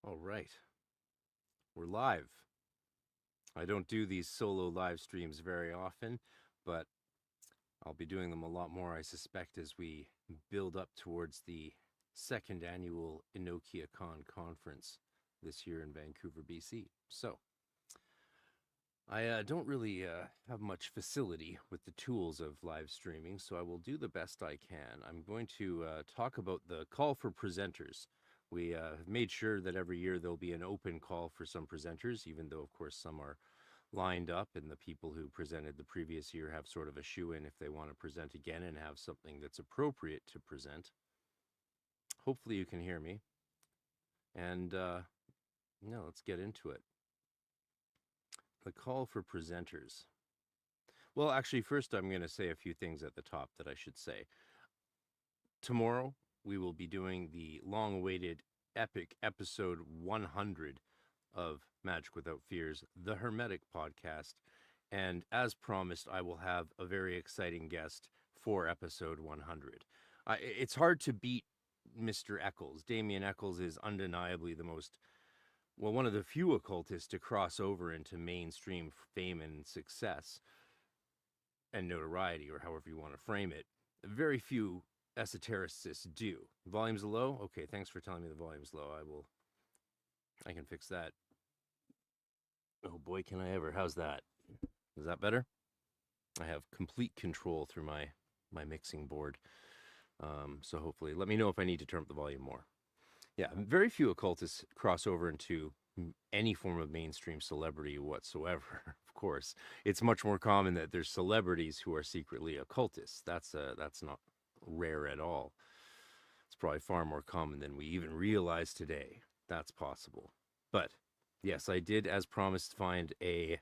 All right, we're live. I don't do these solo live streams very often, but I'll be doing them a lot more, I suspect, as we build up towards the second annual Enokia Con conference this year in Vancouver, BC. So, I don't really have much facility with the tools of live streaming, so I will do the best I can. I'm going to talk about the call for presenters. We have made sure that every year there'll be an open call for some presenters, even though, of course, some are lined up, and the people who presented the previous year have sort of a shoe-in if they want to present again and have something that's appropriate to present. Hopefully you can hear me. And let's get into it. The call for presenters. Well, actually, first I'm going to say a few things at the top that I should say. Tomorrow, we will be doing the long-awaited epic episode 100 of Magic Without Fears, the Hermetic podcast. And as promised, I will have a very exciting guest for episode 100. It's hard to beat Mr. Eccles. Damien Eccles is undeniably one of the few occultists to cross over into mainstream fame and success and notoriety, or however you want to frame it. Very few esotericists do. Volume's low? Okay, thanks for telling me the volume's low. I can fix that. Oh boy, can I ever. How's that? Is that better? I have complete control through my mixing board. So hopefully, let me know if I need to turn up the volume more. Yeah, very few occultists cross over into any form of mainstream celebrity whatsoever. Of course, it's much more common that there's celebrities who are secretly occultists. That's not rare at all. It's probably far more common than we even realize today. That's possible. But yes, I did, as promised, find a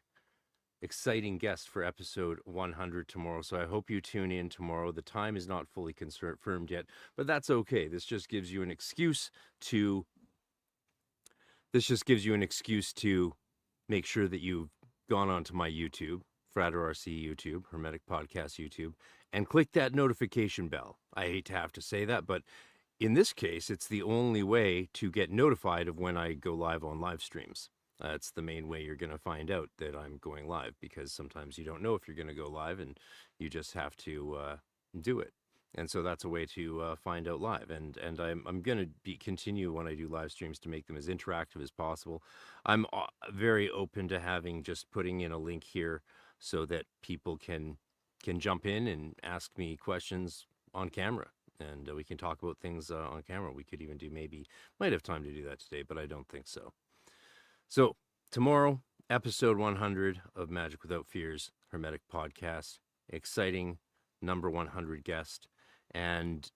exciting guest for episode 100 tomorrow. So I hope you tune in tomorrow. The time is not fully confirmed yet, but that's okay. This just gives you an excuse to make sure that you've gone onto my YouTube, Frater RC YouTube, Hermetic Podcast YouTube, and click that notification bell. I hate to have to say that, but in this case, it's the only way to get notified of when I go live on live streams. It's the main way you're going to find out that I'm going live, because sometimes you don't know if you're going to go live and you just have to do it. And so that's a way to find out live. And I'm going to continue when I do live streams to make them as interactive as possible. I'm very open to putting in a link here so that people can jump in and ask me questions on camera. And we can talk about things on camera. We could even might have time to do that today, but I don't think so. So tomorrow, episode 100 of Magic Without Fears, Hermetic Podcast. Exciting number 100 guest. And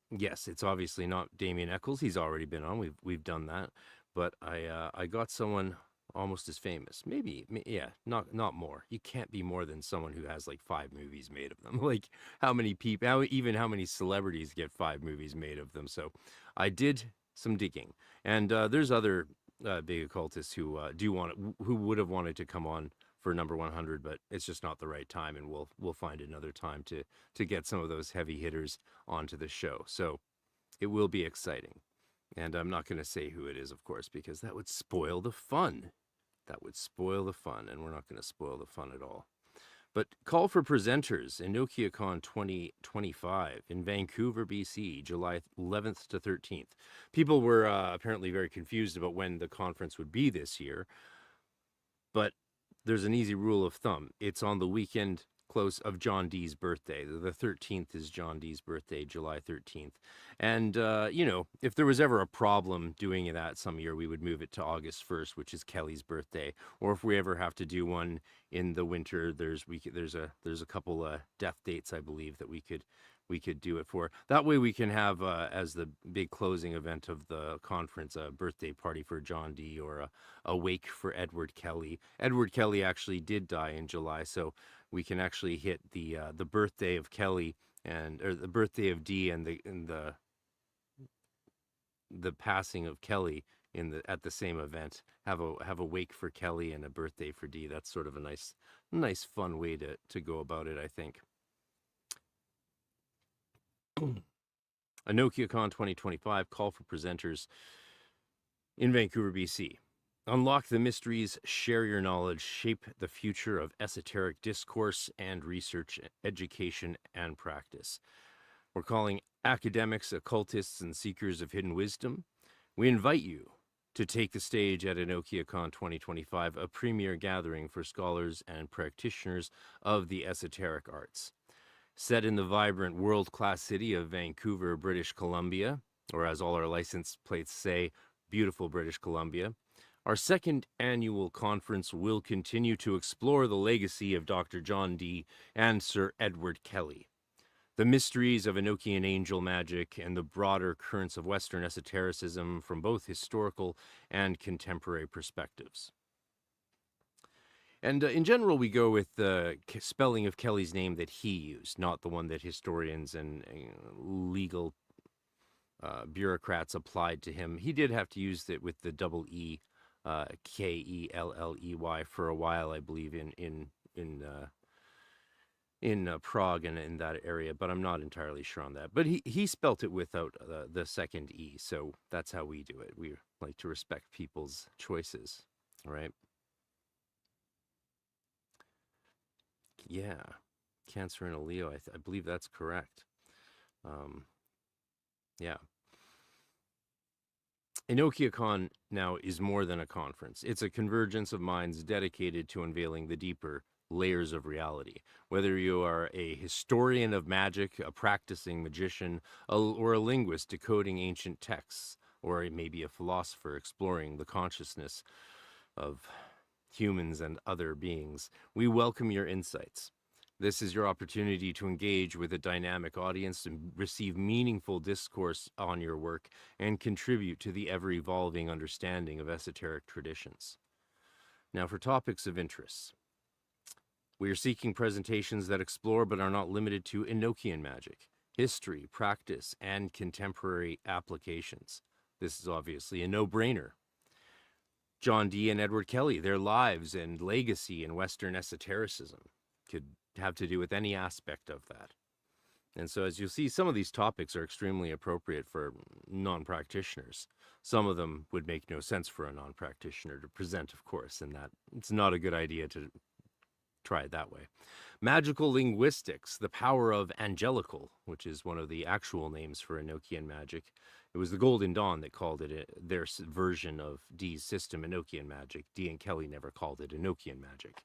yes, it's obviously not Damien Eccles. He's already been on. We've done that. But I got someone almost as famous. Maybe, yeah, not more. You can't be more than someone who has like 5 movies made of them. Like how many celebrities get 5 movies made of them? So I did some digging. And there's other big occultists who who would have wanted to come on for number 100, but it's just not the right time, and we'll find another time to get some of those heavy hitters onto the show. So it will be exciting, and I'm not going to say who it is, of course, because that would spoil the fun. And we're not going to spoil the fun at all. But call for presenters, EnochiaCon 2025 in Vancouver, BC, July 11th to 13th. People were apparently very confused about when the conference would be this year, but there's an easy rule of thumb. It's on the weekend close of John Dee's birthday. The 13th is John Dee's birthday, July 13th. And, if there was ever a problem doing that some year, we would move it to August 1st, which is Kelly's birthday. Or if we ever have to do one in the winter, there's a couple death dates, I believe, that we could do it for. That way we can have, as the big closing event of the conference, a birthday party for John Dee, or a wake for Edward Kelly. Edward Kelly actually did die in July, so we can actually hit the birthday of Kelly or the birthday of Dee and the passing of Kelly at the same event. Have a wake for Kelly and a birthday for Dee. That's sort of a nice fun way to go about it, I think. EnochiaCon 2025, call for presenters. in Vancouver, BC. Unlock the mysteries, share your knowledge, shape the future of esoteric discourse and research, education, and practice. We're calling academics, occultists, and seekers of hidden wisdom. We invite you to take the stage at EnochiaCon 2025, a premier gathering for scholars and practitioners of the esoteric arts. Set in the vibrant world-class city of Vancouver, British Columbia, or as all our license plates say, beautiful British Columbia, our second annual conference will continue to explore the legacy of Dr. John Dee and Sir Edward Kelly, the mysteries of Enochian angel magic, and the broader currents of Western esotericism from both historical and contemporary perspectives. And in general, we go with the spelling of Kelly's name that he used, not the one that historians and legal bureaucrats applied to him. He did have to use it with the double E, Kelley for a while, I believe, in Prague and in that area, but I'm not entirely sure on that. But he spelt it without the second E, so that's how we do it. We like to respect people's choices, right? Yeah, Cancer and a Leo, I believe that's correct. Yeah. EnochiaCon now is more than a conference. It's a convergence of minds dedicated to unveiling the deeper layers of reality. Whether you are a historian of magic, a practicing magician, or a linguist decoding ancient texts, or maybe a philosopher exploring the consciousness of humans and other beings, we welcome your insights. This is your opportunity to engage with a dynamic audience and receive meaningful discourse on your work and contribute to the ever-evolving understanding of esoteric traditions. Now, for topics of interest, we are seeking presentations that explore but are not limited to Enochian magic, history, practice, and contemporary applications. This is obviously a no-brainer. John Dee and Edward Kelly, their lives and legacy in Western esotericism could have to do with any aspect of that. And so as you'll see, some of these topics are extremely appropriate for non-practitioners. Some of them would make no sense for a non-practitioner to present, of course, and that it's not a good idea to try it that way. Magical linguistics, the power of angelical, which is one of the actual names for Enochian magic. It was the Golden Dawn that called it their version of Dee's system, Enochian magic. Dee and Kelly never called it Enochian magic.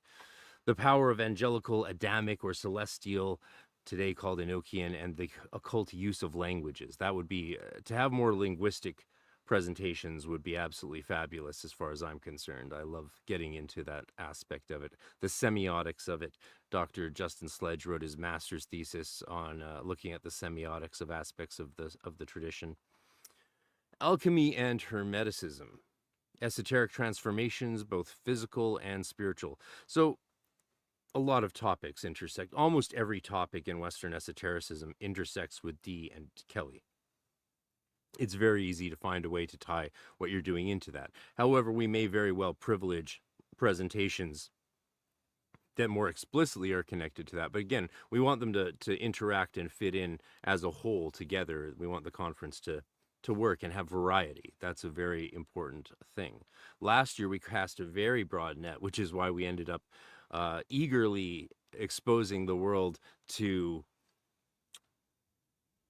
The power of angelical, Adamic, or celestial, today called Enochian, and the occult use of languages. That would be, to have more linguistic presentations would be absolutely fabulous as far as I'm concerned. I love getting into that aspect of it. The semiotics of it. Dr. Justin Sledge wrote his master's thesis on looking at the semiotics of aspects of the tradition. Alchemy and Hermeticism. Esoteric transformations, both physical and spiritual. So a lot of topics intersect. Almost every topic in Western esotericism intersects with Dee and Kelly. It's very easy to find a way to tie what you're doing into that. However, we may very well privilege presentations that more explicitly are connected to that. But again, we want them to interact and fit in as a whole together. We want the conference to work and have variety. That's a very important thing. Last year, we cast a very broad net, which is why we ended up eagerly exposing the world to,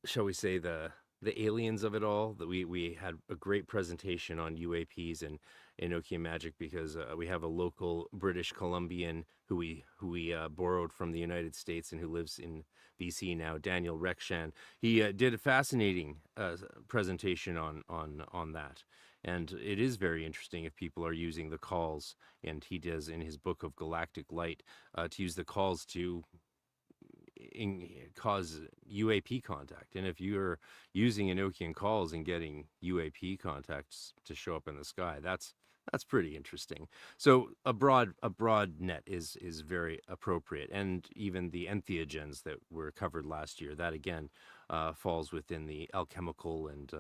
shall we say, the aliens of it all. That we had a great presentation on UAPs and Enochian magic, because we have a local British Columbian who we borrowed from the United States and who lives in BC now, Daniel Rekshan. He did a fascinating presentation on that. And it is very interesting if people are using the calls, and he does in his book of Galactic Light, to use the calls to cause UAP contact. And if you're using Enochian calls and getting UAP contacts to show up in the sky, that's pretty interesting. So a broad net is very appropriate. And even the entheogens that were covered last year, that again falls within the alchemical and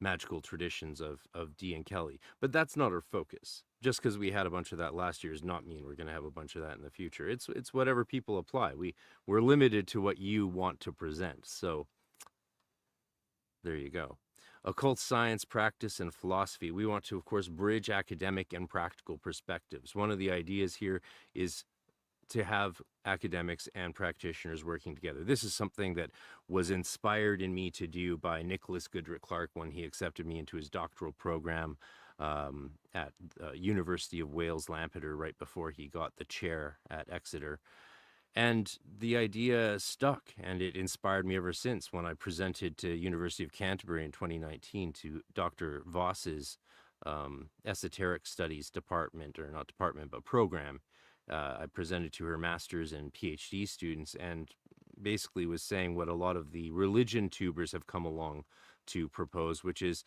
magical traditions of Dee and Kelly. But that's not our focus. Just because we had a bunch of that last year does not mean we're going to have a bunch of that in the future. It's whatever people apply. We're limited to what you want to present. So there you go. Occult science, practice, and philosophy. We want to, of course, bridge academic and practical perspectives. One of the ideas here is to have academics and practitioners working together. This is something that was inspired in me to do by Nicholas Goodrick Clark when he accepted me into his doctoral program at University of Wales, Lampeter, right before he got the chair at Exeter. And the idea stuck, and it inspired me ever since when I presented to University of Canterbury in 2019 to Dr. Voss's esoteric studies department, or not department, but program. I presented to her master's and PhD students, and basically was saying what a lot of the religion tubers have come along to propose, which is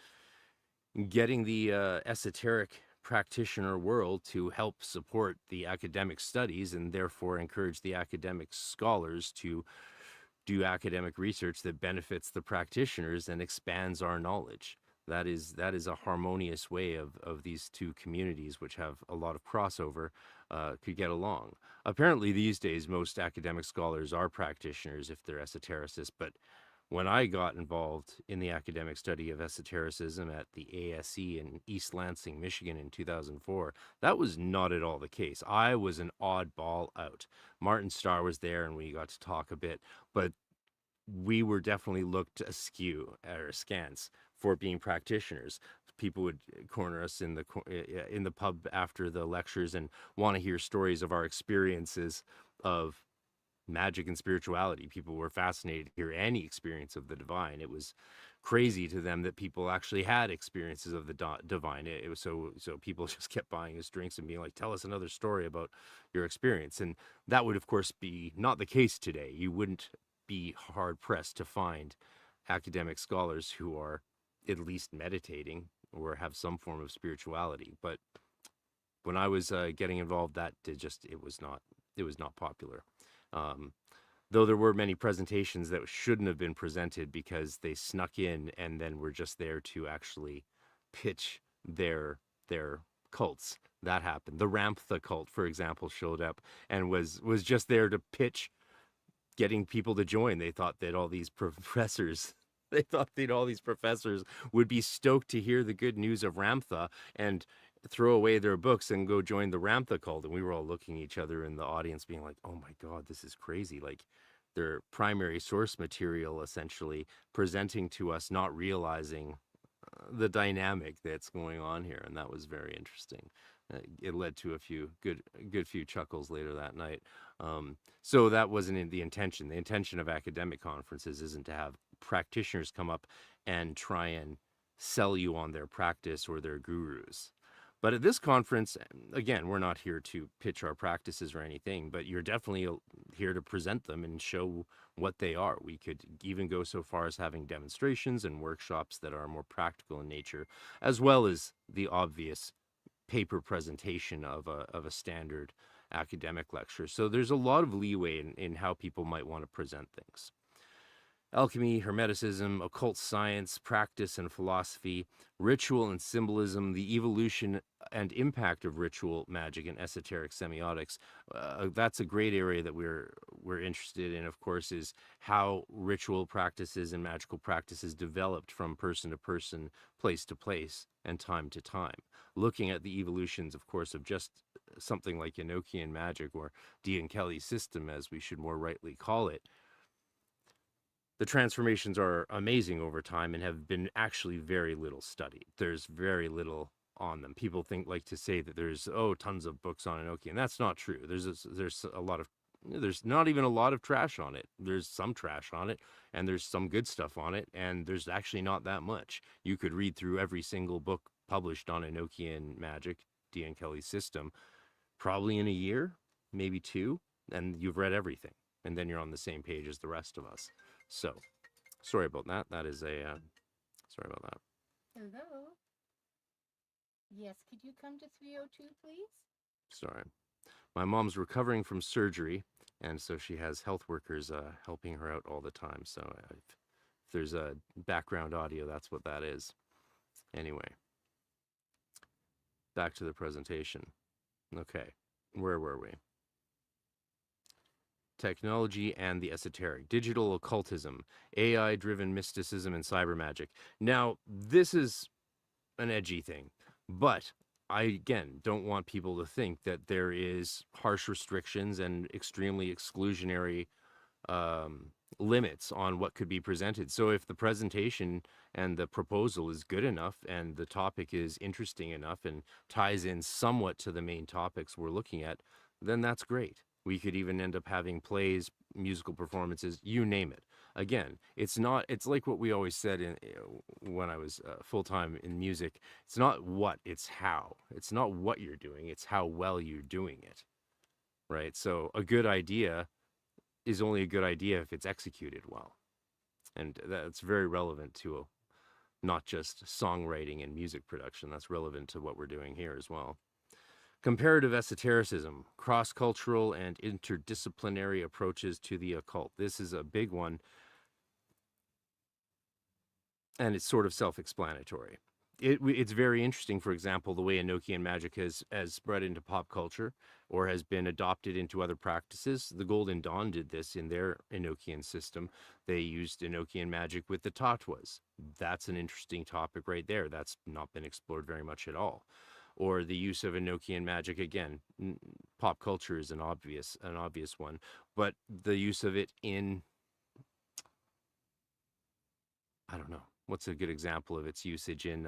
getting the esoteric practitioner world to help support the academic studies, and therefore encourage the academic scholars to do academic research that benefits the practitioners and expands our knowledge. That is a harmonious way of these two communities, which have a lot of crossover, could get along. Apparently these days most academic scholars are practitioners if they're esotericists, but when I got involved in the academic study of esotericism at the ASE in East Lansing, Michigan in 2004, that was not at all the case. I was an oddball out. Martin Starr was there and we got to talk a bit, but we were definitely looked askew or askance for being practitioners. People would corner us in the pub after the lectures and want to hear stories of our experiences of magic and spirituality. People were fascinated to hear any experience of the divine. It was crazy to them that people actually had experiences of the divine. It was so people just kept buying us drinks and being like, tell us another story about your experience. And that would of course be not the case today. You wouldn't be hard pressed to find academic scholars who are at least meditating or have some form of spirituality. But when I was getting involved, it was not popular. Though there were many presentations that shouldn't have been presented because they snuck in and then were just there to actually pitch their cults. That happened. The Ramtha cult, for example, showed up and was just there to pitch getting people to join. They thought that all these professors would be stoked to hear the good news of Ramtha and throw away their books and go join the Ramtha cult. And we were all looking at each other in the audience being like, oh my God, this is crazy. Like their primary source material essentially presenting to us, not realizing the dynamic that's going on here. And that was very interesting. It led to a few good few chuckles later that night. So that wasn't the intention. The intention of academic conferences isn't to have practitioners come up and try and sell you on their practice or their gurus. But at this conference, again, we're not here to pitch our practices or anything, but you're definitely here to present them and show what they are. We could even go so far as having demonstrations and workshops that are more practical in nature, as well as the obvious paper presentation of a standard academic lecture. So there's a lot of leeway in how people might want to present things. Alchemy, Hermeticism, occult science, practice and philosophy, ritual and symbolism, the evolution and impact of ritual, magic, and esoteric semiotics. That's a great area that we're interested in, of course, is how ritual practices and magical practices developed from person to person, place to place, and time to time. Looking at the evolutions, of course, of just something like Enochian magic, or Dean Kelly's system, as we should more rightly call it. The transformations are amazing over time and have been actually very little studied. There's very little on them. People like to say that there's tons of books on Enochian, and that's not true. There's not even a lot of trash on it. There's some trash on it, and there's some good stuff on it, and there's actually not that much. You could read through every single book published on Enochian magic, Dean Kelly's system, probably in a year, maybe two, and you've read everything, and then you're on the same page as the rest of us. So, sorry about that. Sorry about that. Hello. Yes, could you come to 302, please? Sorry. My mom's recovering from surgery, and so she has health workers helping her out all the time. So if there's a background audio, that's what that is. Anyway, back to the presentation. Okay, where were we? technology and the esoteric, digital occultism, AI-driven mysticism, and cyber magic. Now, this is an edgy thing, but I, again, don't want people to think that there is harsh restrictions and extremely exclusionary limits on what could be presented. So if the presentation and the proposal is good enough and the topic is interesting enough and ties in somewhat to the main topics we're looking at, then that's great. We could even end up having plays, musical performances, you name it. Again, it's like what we always said when I was full-time in music. It's not what, it's how. It's not what you're doing, it's how well you're doing it, right? So a good idea is only a good idea if it's executed well. And that's very relevant to not just songwriting and music production. That's relevant to what we're doing here as well. Comparative esotericism, cross-cultural and interdisciplinary approaches to the occult. This is a big one, and it's sort of self-explanatory. It's very interesting, for example, the way Enochian magic has spread into pop culture or has been adopted into other practices. The Golden Dawn did this in their Enochian system. They used Enochian magic with the Tatwas. That's an interesting topic right there. That's not been explored very much at all. Or the use of Enochian magic, again, pop culture is an obvious one, but the use of it in, I don't know, what's a good example of its usage in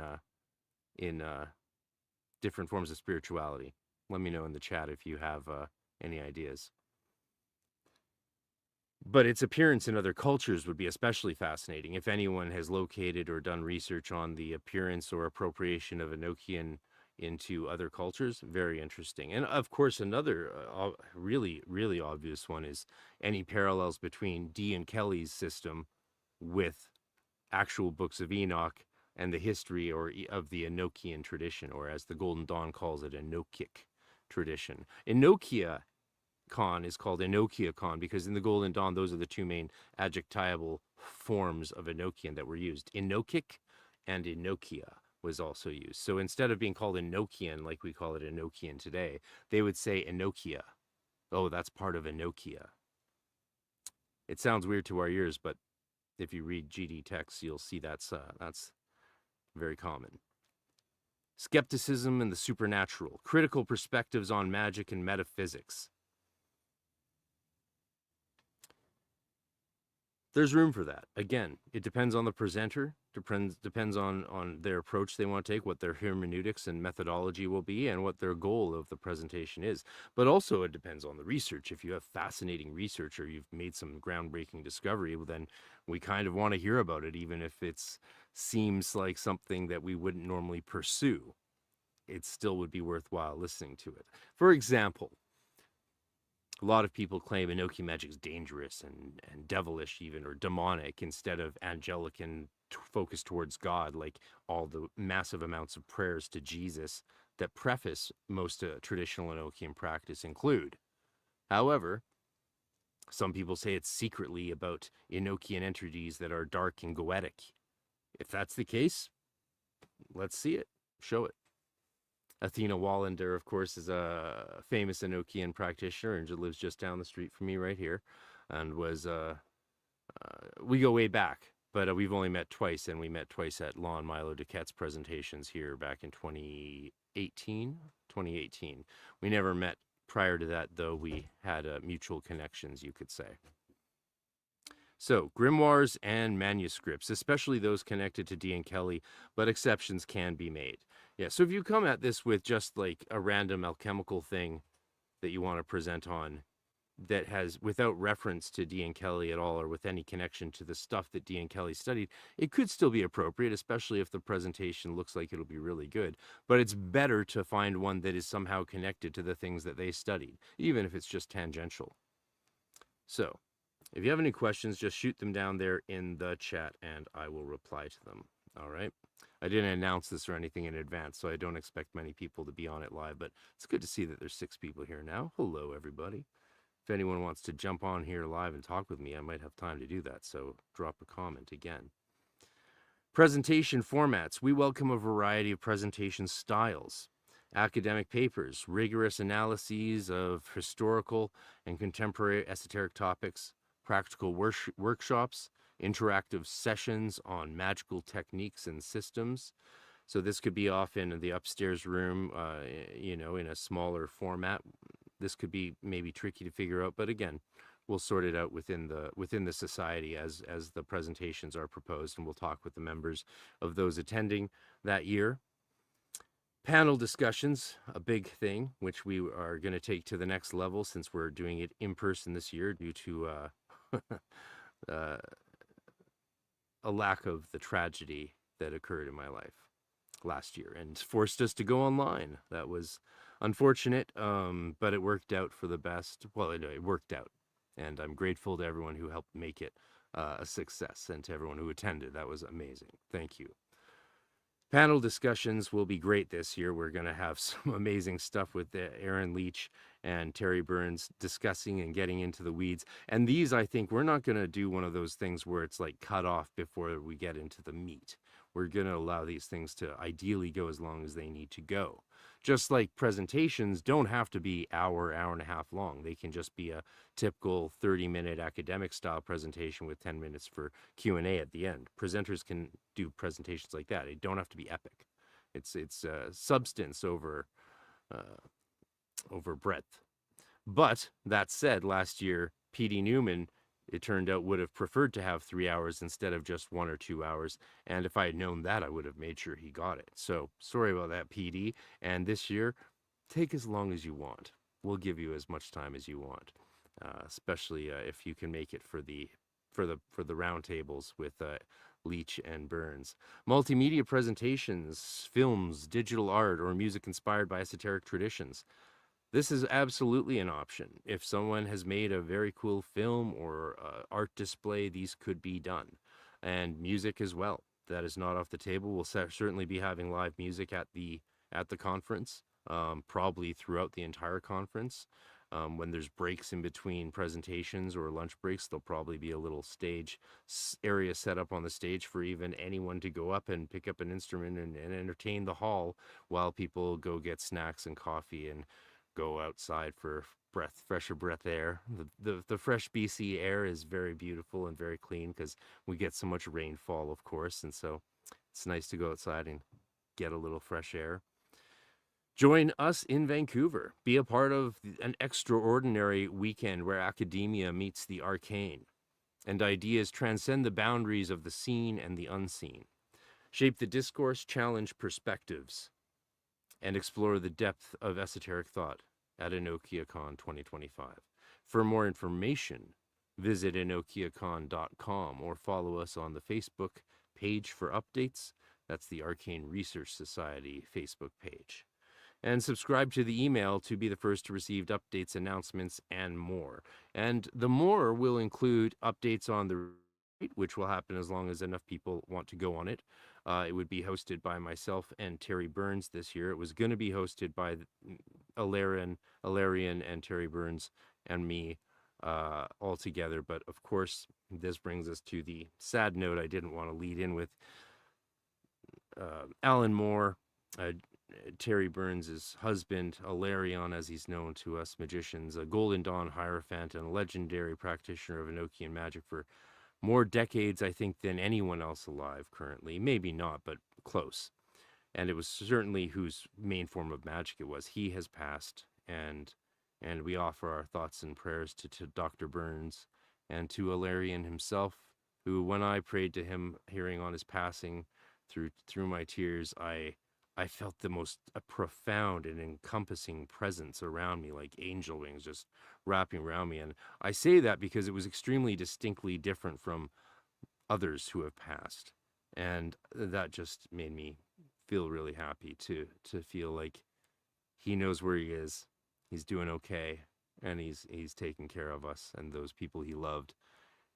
different forms of spirituality? Let me know in the chat if you have any ideas. But its appearance in other cultures would be especially fascinating. If anyone has located or done research on the appearance or appropriation of Enochian into other cultures, very interesting. And of course, another really, really obvious one is any parallels between Dee and Kelly's system with actual books of Enoch and the history of the Enochian tradition, or as the Golden Dawn calls it, Enochic tradition. EnochiaCon is called EnochiaCon because in the Golden Dawn, those are the two main adjectival forms of Enochian that were used. Enochic and Enochia was also used. So instead of being called Enochian, like we call it Enochian today, they would say Enochia. Oh, that's part of Enochia. It sounds weird to our ears, but if you read GD texts, you'll see that's very common. Skepticism and the supernatural, critical perspectives on magic and metaphysics. There's room for that. Again, it depends on the presenter, depends on their approach they want to take, what their hermeneutics and methodology will be, and what their goal of the presentation is. But also it depends on the research. If you have fascinating research or you've made some groundbreaking discovery, well, then we kind of want to hear about it, even if it seems like something that we wouldn't normally pursue. It still would be worthwhile listening to it. For example, a lot of people claim Enochian magic is dangerous and devilish even, or demonic, instead of angelic and focused towards God, like all the massive amounts of prayers to Jesus that preface most traditional Enochian practice include. However, some people say it's secretly about Enochian entities that are dark and goetic. If that's the case, let's see it. Show it. Athena Wallander, of course, is a famous Enochian practitioner and lives just down the street from me right here. And was, we go way back, but we've only met twice, and we met twice at Lon Milo Duquette's presentations here back in 2018. We never met prior to that, though we had mutual connections, you could say. So, grimoires and manuscripts, especially those connected to Dee and Kelly, but exceptions can be made. Yeah, so if you come at this with just like a random alchemical thing that you want to present on that has, without reference to Dee and Kelly at all, or with any connection to the stuff that Dee and Kelly studied, it could still be appropriate, especially if the presentation looks like it'll be really good. But it's better to find one that is somehow connected to the things that they studied, even if it's just tangential. So, if you have any questions, just shoot them down there in the chat and I will reply to them. All right. I didn't announce this or anything in advance, so I don't expect many people to be on it live, but it's good to see that there's 6 people here now. Hello, everybody. If anyone wants to jump on here live and talk with me, I might have time to do that, so drop a comment again. Presentation formats. We welcome a variety of presentation styles. academic papers, rigorous analyses of historical and contemporary esoteric topics, practical workshops, interactive sessions on magical techniques and systems. So this could be off in the upstairs room, you know, in a smaller format. This could be maybe tricky to figure out, but again, we'll sort it out within the society as the presentations are proposed, and we'll talk with the members of those attending that year. Panel discussions, a big thing, which we are going to take to the next level since we're doing it in person this year due to uh, a lack of the tragedy that occurred in my life last year and forced us to go online. That was unfortunate, but it worked out for the best. Well, it worked out, and I'm grateful to everyone who helped make it a success and to everyone who attended. That was amazing. Thank you. Panel discussions will be great this year. We're going to have some amazing stuff with Aaron Leach and Terry Burns discussing and getting into the weeds. And these, I think, we're not going to do one of those things where it's like cut off before we get into the meat. We're going to allow these things to ideally go as long as they need to go. Just like presentations don't have to be hour and a half long. They can just be a typical 30-minute academic style presentation with 10 minutes for Q&A at the end. Presenters can do presentations like that. They don't have to be epic. It's substance over breadth. But that said, last year, P.D. Newman, it turned out, would have preferred to have 3 hours instead of just 1 or 2 hours. And if I had known that, I would have made sure he got it. So sorry about that, PD. And this year, take as long as you want. We'll give you as much time as you want, especially if you can make it for the roundtables with Leach and Burns. Multimedia presentations, films, digital art, or music inspired by esoteric traditions. This is absolutely an option. If someone has made a very cool film or art display, these could be done. And music as well. That is not off the table. We'll certainly be having live music at the conference, probably throughout the entire conference. When there's breaks in between presentations or lunch breaks, there'll probably be a little stage area set up on the stage for even anyone to go up and pick up an instrument and entertain the hall while people go get snacks and coffee and go outside for fresher breath air. The fresh BC air is very beautiful and very clean because we get so much rainfall, of course, and so it's nice to go outside and get a little fresh air. Join us in Vancouver. Be a part of an extraordinary weekend where academia meets the arcane and ideas transcend the boundaries of the seen and the unseen. Shape the discourse, challenge perspectives, and explore the depth of esoteric thought at EnochiaCon 2025. For more information, visit EnochiaCon.com or follow us on the Facebook page for updates. That's the Arcane Research Society Facebook page. And subscribe to the email to be the first to receive updates, announcements, and more. And the more will include updates on the retreat, which will happen as long as enough people want to go on it. It would be hosted by myself and Terry Burns this year. It was going to be hosted by Alarian and Terry Burns and me all together. But of course, this brings us to the sad note I didn't want to lead in with. Alan Moore, Terry Burns' husband, Alarion, as he's known to us magicians, a Golden Dawn Hierophant and a legendary practitioner of Enochian magic for more decades, I think, than anyone else alive currently. Maybe not, but close. And it was certainly whose main form of magic it was. He has passed, and we offer our thoughts and prayers to Dr. Burns and to Alarion himself, who, when I prayed to him, hearing on his passing, through my tears, I felt the most profound and encompassing presence around me, like angel wings just wrapping around me. And I say that because it was extremely distinctly different from others who have passed. And that just made me feel really happy to feel like he knows where he is. He's doing okay. And he's taking care of us and those people he loved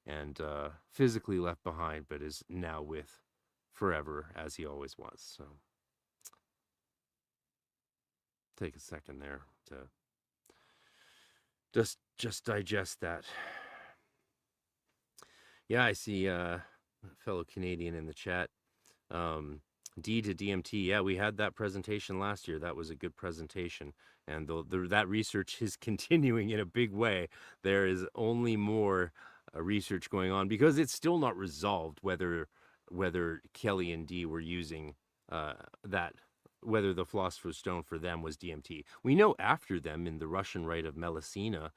and physically left behind, but is now with forever as he always was. So take a second there to just digest that. Yeah, I see a fellow Canadian in the chat. D to DMT. Yeah, we had that presentation last year. That was a good presentation. And that research is continuing in a big way. There is only more research going on because it's still not resolved whether Kelly and D were using uh, that, whether the Philosopher's Stone for them was DMT. We know after them in the Russian rite of Melusina,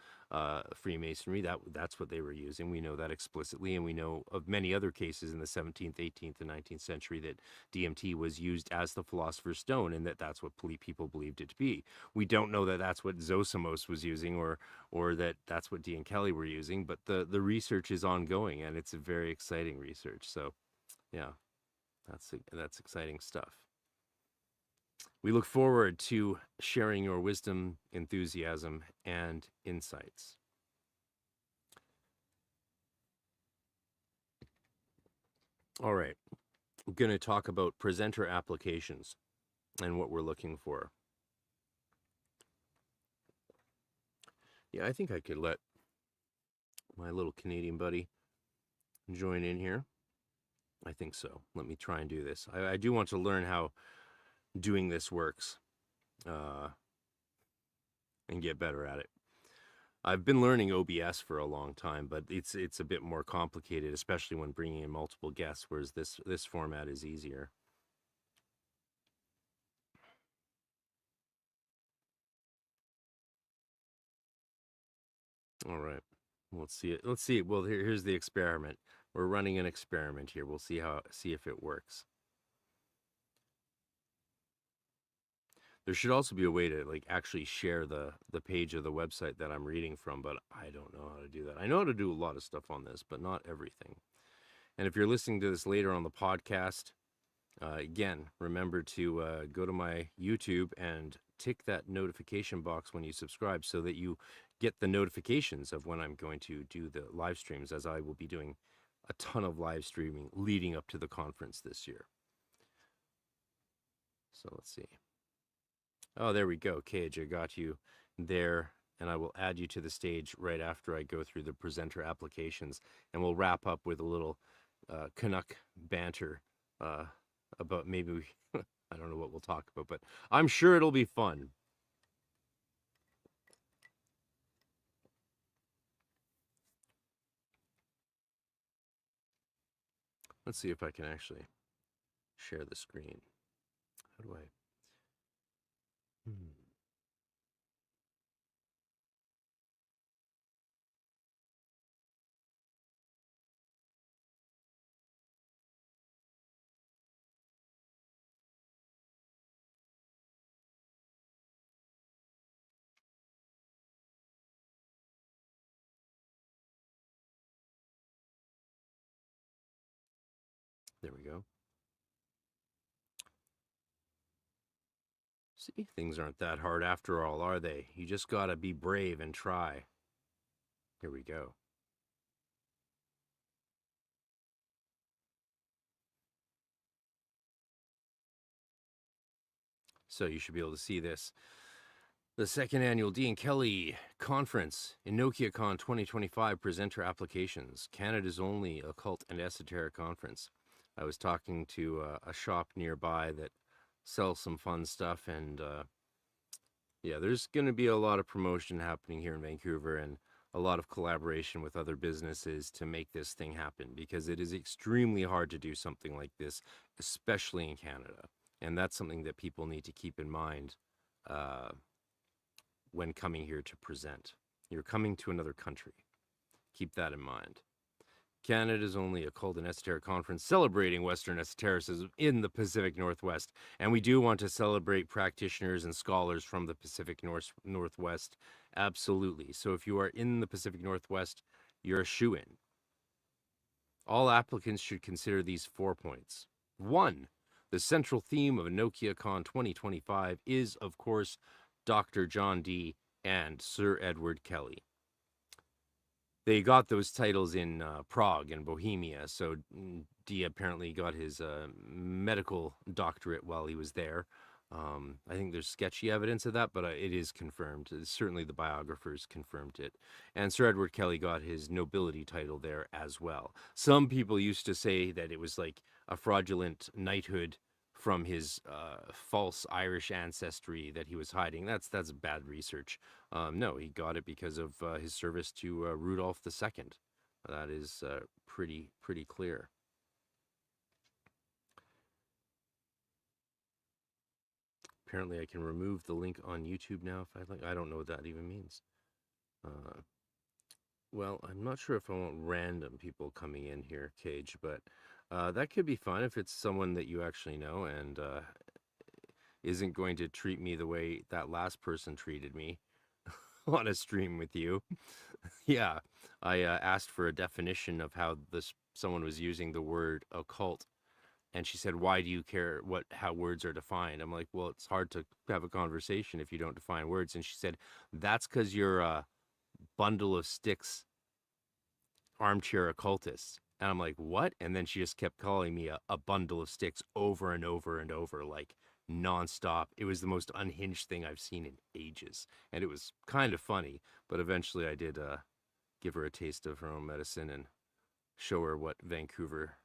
Freemasonry, that's what they were using. We know that explicitly, and we know of many other cases in the 17th, 18th, and 19th century that DMT was used as the Philosopher's Stone, and that's what people believed it to be. We don't know that that's what Zosimos was using, or that that's what D and Kelly were using, but the research is ongoing, and it's a very exciting research. So, yeah, that's exciting stuff. We look forward to sharing your wisdom, enthusiasm, and insights. All right, I'm going to talk about presenter applications and what we're looking for. Yeah, I think I could let my little Canadian buddy join in here. I think so. Let me try and do this. I do want to learn how doing this works and get better at it. I've been learning OBS for a long time, but it's a bit more complicated, especially when bringing in multiple guests, whereas this format is easier. All right. Let's see it. Let's see. Well, here's the experiment. We're running an experiment here. We'll see if it works. There should also be a way to like actually share the page of the website that I'm reading from, but I don't know how to do that. I know how to do a lot of stuff on this, but not everything. And if you're listening to this later on the podcast, again, remember to go to my YouTube and tick that notification box when you subscribe so that you get the notifications of when I'm going to do the live streams, as I will be doing a ton of live streaming leading up to the conference this year. So let's see. Oh, there we go. Cage, I got you there, and I will add you to the stage right after I go through the presenter applications, and we'll wrap up with a little Canuck banter about maybe we, I don't know what we'll talk about, but I'm sure it'll be fun. Let's see if I can actually share the screen. How do I? There we go. See, things aren't that hard after all, are they? You just gotta be brave and try. Here we go. So you should be able to see this. The second annual Dean Kelly Conference, Enoia Con 2025 presenter applications, Canada's only occult and esoteric conference. I was talking to a shop nearby that sells some fun stuff, and yeah, there's going to be a lot of promotion happening here in Vancouver and a lot of collaboration with other businesses to make this thing happen, because it is extremely hard to do something like this, especially in Canada. And that's something that people need to keep in mind when coming here to present. You're coming to another country. Keep that in mind. Canada's only occult and esoteric conference celebrating Western esotericism in the Pacific Northwest. And we do want to celebrate practitioners and scholars from the Pacific Northwest. Absolutely. So if you are in the Pacific Northwest, you're a shoo-in. All applicants should consider these 4 points. 1, the central theme of Enoia Con 2025 is, of course, Dr. John Dee and Sir Edward Kelly. They got those titles in Prague and Bohemia, so Dee apparently got his medical doctorate while he was there. I think there's sketchy evidence of that, but it is confirmed. Certainly the biographers confirmed it. And Sir Edward Kelly got his nobility title there as well. Some people used to say that it was like a fraudulent knighthood from his false Irish ancestry that he was hiding. That's bad research. No, he got it because of his service to Rudolph II. That is pretty clear. Apparently, I can remove the link on YouTube now if I like. I don't know what that even means. Well, I'm not sure if I want random people coming in here, Cage, but that could be fun if it's someone that you actually know and isn't going to treat me the way that last person treated me on a stream with you. Yeah, I asked for a definition of how someone was using the word occult, and she said, "Why do you care how words are defined?" I'm like, "Well, it's hard to have a conversation if you don't define words." And she said, "That's because you're a bundle of sticks, armchair occultists." And I'm like, "What?" And then she just kept calling me a bundle of sticks over and over and over, like nonstop. It was the most unhinged thing I've seen in ages, and it was kind of funny. But eventually, I did give her a taste of her own medicine and show her what Vancouver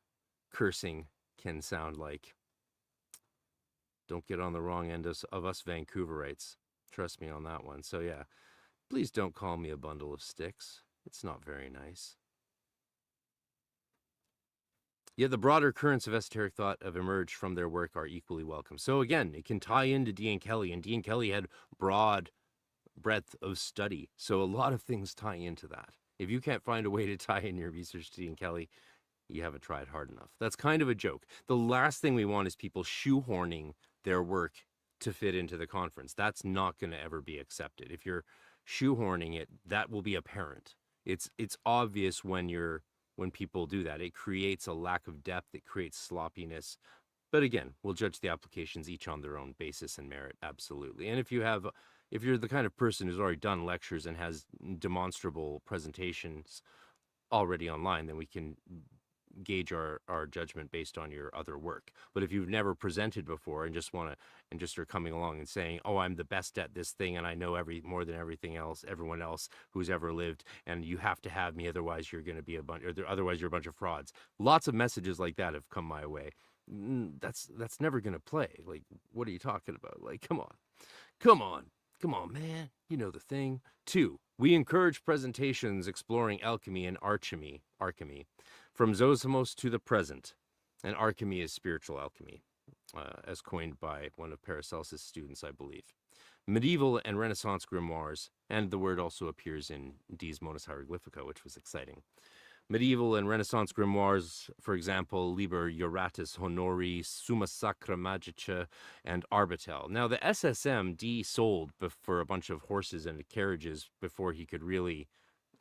cursing can sound like. Don't get on the wrong end of us Vancouverites. Trust me on that one. So yeah, please don't call me a bundle of sticks. It's not very nice. Yet the broader currents of esoteric thought have emerged from their work are equally welcome. So again, it can tie into Dean Kelly, and Dean Kelly had broad breadth of study. So a lot of things tie into that. If you can't find a way to tie in your research to Dean Kelly, you haven't tried hard enough. That's kind of a joke. The last thing we want is people shoehorning their work to fit into the conference. That's not going to ever be accepted. If you're shoehorning it, that will be apparent. It's obvious when people do that. It creates a lack of depth. It creates sloppiness. But again, we'll judge the applications each on their own basis and merit, absolutely. And if you're the kind of person who's already done lectures and has demonstrable presentations already online, then we can gauge our judgment based on your other work. But if you've never presented before and just are coming along and saying, "Oh, I'm the best at this thing and I know more than everyone else who's ever lived, and you have to have me, otherwise you're going to be otherwise you're a bunch of frauds." Lots of messages like that have come my way. That's never going to play. Like, what are you talking about? Like, come on, man. You know the thing. 2, we encourage presentations exploring alchemy and archemy, from Zosimos to the present. And alchemy is spiritual alchemy, as coined by one of Paracelsus' students, I believe. Medieval and Renaissance grimoires, and the word also appears in Dee's Modus Hieroglyphica, which was exciting. Medieval and Renaissance grimoires, for example, Liber Iuratus Honori, Summa Sacra Magica, and Arbitel. Now, the SSM Dee sold for a bunch of horses and carriages before he could really,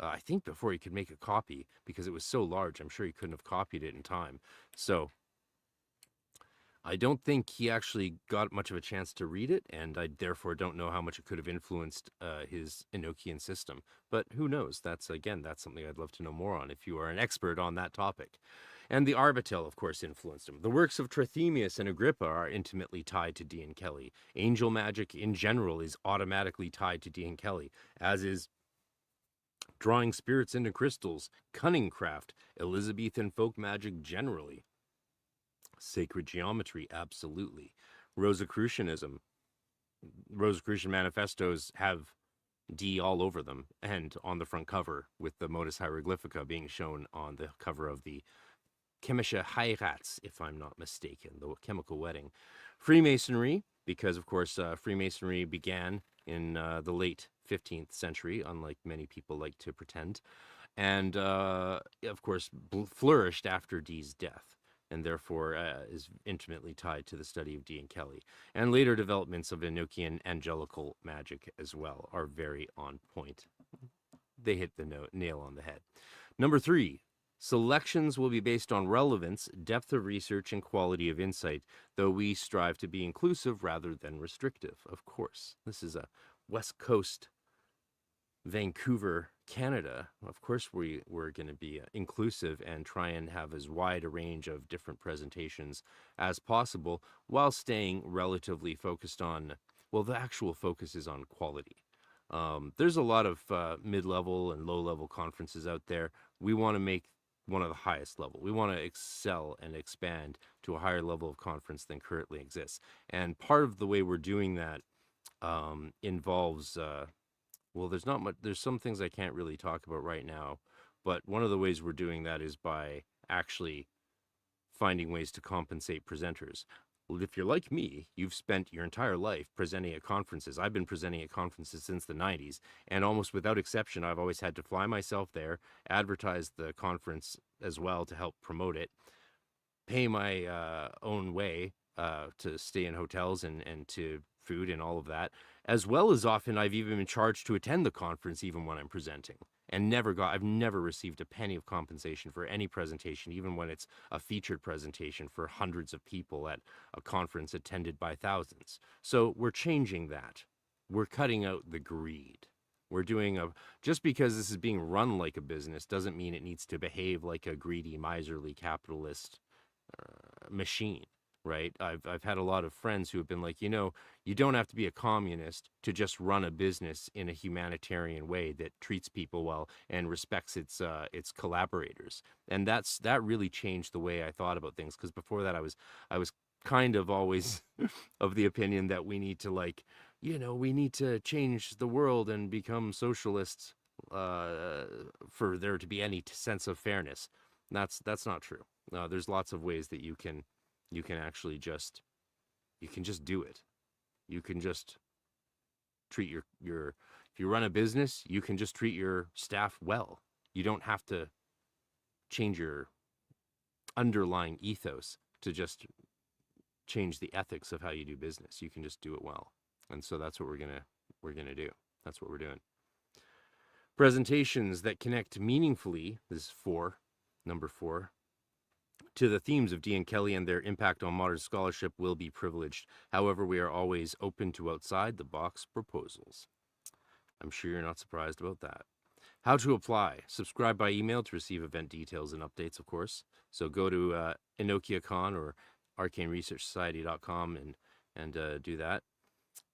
I think before he could make a copy, because it was so large, I'm sure he couldn't have copied it in time. So I don't think he actually got much of a chance to read it, and I therefore don't know how much it could have influenced his Enochian system. But who knows? That's something I'd love to know more on if you are an expert on that topic. And the Arbitel, of course, influenced him. The works of Trithemius and Agrippa are intimately tied to Dean Kelly. Angel magic in general is automatically tied to Dean Kelly, as is drawing spirits into crystals, cunning craft, Elizabethan folk magic generally. Sacred geometry, absolutely. Rosicrucianism. Rosicrucian manifestos have D all over them, and on the front cover, with the Modus Hieroglyphica being shown on the cover of the Chemische Heirats, if I'm not mistaken, the chemical wedding. Freemasonry, because of course Freemasonry began in the late 15th century, unlike many people like to pretend, and of course flourished after Dee's death, and therefore is intimately tied to the study of Dean Kelly. And later developments of Enochian angelical magic as well are very on point. They hit the nail on the head. Number 3, selections will be based on relevance, depth of research, and quality of insight, though we strive to be inclusive rather than restrictive, of course. This is a West Coast, Vancouver, Canada. Of course, we're going to be inclusive and try and have as wide a range of different presentations as possible while staying relatively focused on, well, the actual focus is on quality. There's a lot of mid-level and low-level conferences out there. We want to make one of the highest level. We want to excel and expand to a higher level of conference than currently exists. And part of the way we're doing that involves, well, there's not much, there's some things I can't really talk about right now, but one of the ways we're doing that is by actually finding ways to compensate presenters. Well, if you're like me, you've spent your entire life presenting at conferences. I've been presenting at conferences since the 90s, and almost without exception, I've always had to fly myself there, advertise the conference as well to help promote it, pay my own way to stay in hotels and to food and all of that, as well as often I've even been charged to attend the conference even when I'm presenting, and I've never received a penny of compensation for any presentation, even when it's a featured presentation for hundreds of people at a conference attended by thousands. So we're changing that. We're cutting out the greed. We're doing just because this is being run like a business doesn't mean it needs to behave like a greedy, miserly capitalist machine, right? I've had a lot of friends who have been like, you don't have to be a communist to just run a business in a humanitarian way that treats people well and respects its collaborators. And that really changed the way I thought about things, because before that I was kind of always of the opinion that we need to we need to change the world and become socialists for there to be any sense of fairness. That's not true. There's lots of ways that you can actually just do it. You can just treat your if you run a business, you can just treat your staff well. You don't have to change your underlying ethos to just change the ethics of how you do business. You can just do it well. And so that's what we're gonna do. That's what we're doing. Presentations that connect meaningfully, this is number 4, to the themes of Dean Kelly and their impact on modern scholarship will be privileged. However, we are always open to outside-the-box proposals. I'm sure you're not surprised about that. How to apply. Subscribe by email to receive event details and updates, of course. So go to EnochiaCon or arcaneresearchsociety.com and do that.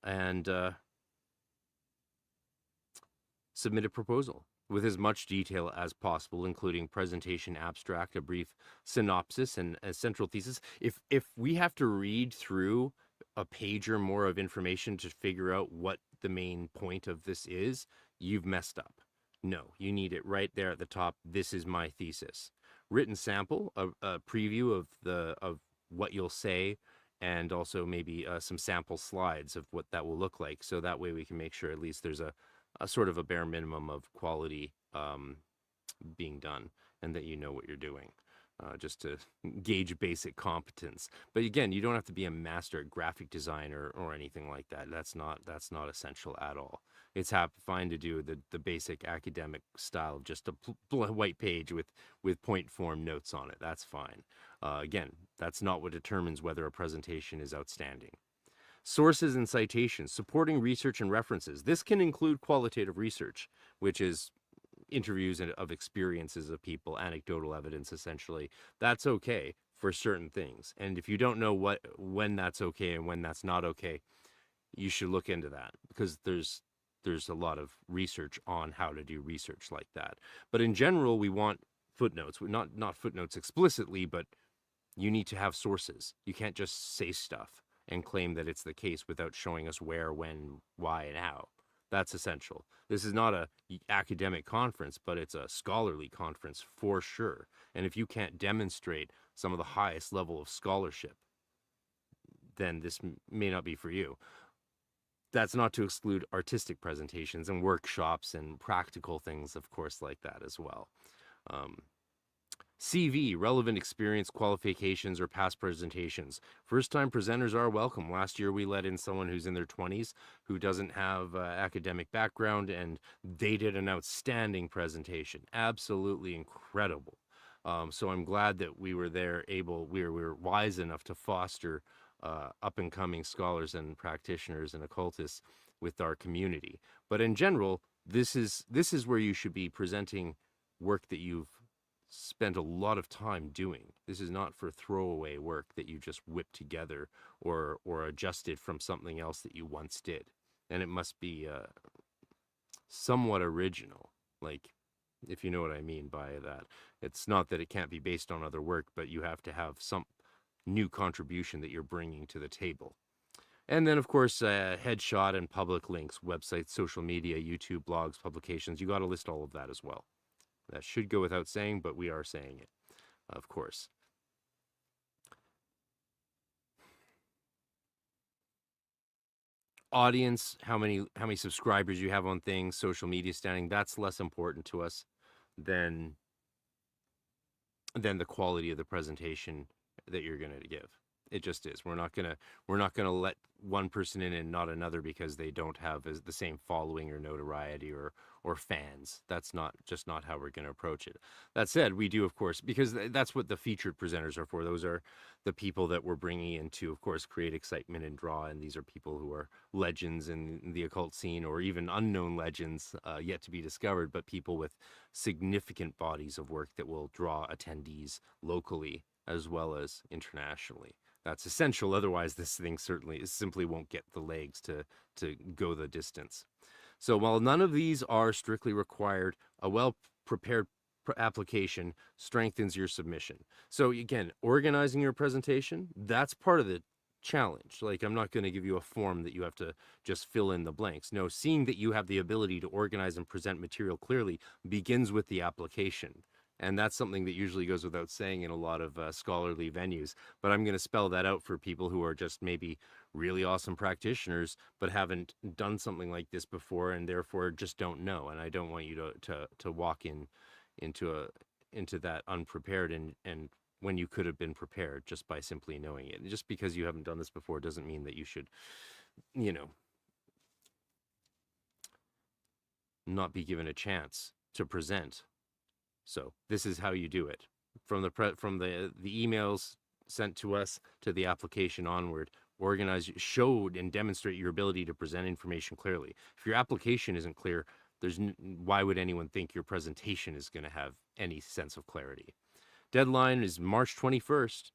And submit a proposal with as much detail as possible, including presentation abstract, a brief synopsis, and a central thesis. If we have to read through a page or more of information to figure out what the main point of this is, you've messed up. No, you need it right there at the top. This is my thesis. Written sample, a preview of what you'll say, and also maybe some sample slides of what that will look like. So that way we can make sure at least there's a sort of a bare minimum of quality being done, and that you know what you're doing, just to gauge basic competence. But again, you don't have to be a master at graphic design or anything like that. That's not essential at all. It's fine to do the basic academic style of just a white page with point form notes on it. That's fine. Again, that's not what determines whether a presentation is outstanding. Sources and citations, supporting research and references. This can include qualitative research, which is interviews of experiences of people, anecdotal evidence, essentially. That's okay for certain things. And if you don't know when that's okay and when that's not okay, you should look into that, because there's a lot of research on how to do research like that. But in general, we want footnotes, not footnotes explicitly, but you need to have sources. You can't just say stuff and claim that it's the case without showing us where, when, why, and how. That's essential. This is not a academic conference, but it's a scholarly conference for sure. And if you can't demonstrate some of the highest level of scholarship, then this may not be for you. That's not to exclude artistic presentations and workshops and practical things, of course, like that as well. CV, relevant experience, qualifications, or past presentations. First-time presenters are welcome. Last year, we let in someone who's in their 20s who doesn't have academic background, and they did an outstanding presentation. Absolutely incredible. So I'm glad that we were we were wise enough to foster up-and-coming scholars and practitioners and occultists with our community. But in general, this is where you should be presenting work that you've spent a lot of time doing. This is not for throwaway work that you just whipped together or adjusted from something else that you once did. And it must be somewhat original. Like, if you know what I mean by that. It's not that it can't be based on other work, but you have to have some new contribution that you're bringing to the table. And then, of course, headshot and public links, websites, social media, YouTube, blogs, publications. You got to list all of that as well. That should go without saying, but we are saying it, of course. Audience, how many subscribers you have on things, social media standing, that's less important to us than the quality of the presentation that you're going to give. It just is. We're not gonna let one person in and not another because they don't have the same following or notoriety or fans. That's not how we're going to approach it. That said, we do, of course, because that's what the featured presenters are for. Those are the people that we're bringing in to, of course, create excitement and draw. And these are people who are legends in the occult scene, or even unknown legends yet to be discovered, but people with significant bodies of work that will draw attendees locally as well as internationally. That's essential. Otherwise, this thing simply won't get the legs to go the distance. So while none of these are strictly required, a well-prepared application strengthens your submission. So again, organizing your presentation, that's part of the challenge. Like, I'm not going to give you a form that you have to just fill in the blanks. No, seeing that you have the ability to organize and present material clearly begins with the application. And that's something that usually goes without saying in a lot of scholarly venues. But I'm going to spell that out for people who are just maybe really awesome practitioners, but haven't done something like this before and therefore just don't know. And I don't want you to walk into that unprepared and when you could have been prepared just by simply knowing it. Just because you haven't done this before doesn't mean that you should, not be given a chance to present. So this is how you do it. From the emails sent to us to the application onward, organize, show and demonstrate your ability to present information clearly. If your application isn't clear, why would anyone think your presentation is going to have any sense of clarity? Deadline is March 21st.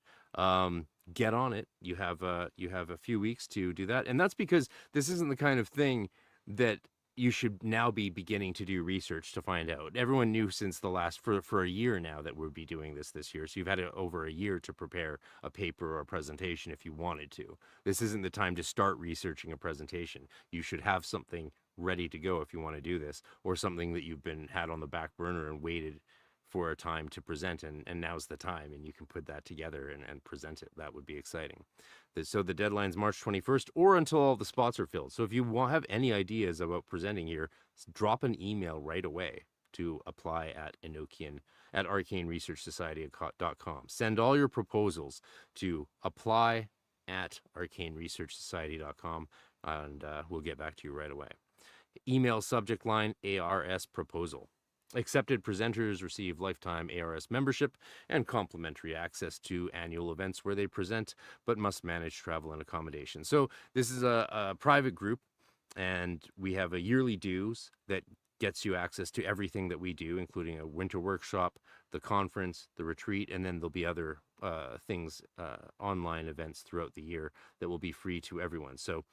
Get on it. You have a few weeks to do that, and that's because this isn't the kind of thing that you should now be beginning to do research to find out. Everyone knew since the last, for a year now, that we'll be doing this year. So you've had over a year to prepare a paper or a presentation if you wanted to. This isn't the time to start researching a presentation. You should have something ready to go if you want to do this, or something that you've had on the back burner and waited for a time to present, and now's the time, and you can put that together and present it. That would be exciting. So the deadline's March 21st, or until all the spots are filled. So if you have any ideas about presenting here, drop an email right away to apply at arcaneresearchsociety.com. Send all your proposals to apply at arcaneresearchsociety.com, and we'll get back to you right away. Email subject line ARS proposal. Accepted presenters receive lifetime ARS membership and complimentary access to annual events where they present, but must manage travel and accommodation. So this is a private group, and we have a yearly dues that gets you access to everything that we do, including a winter workshop, the conference, the retreat, and then there'll be other things, online events throughout the year that will be free to everyone. So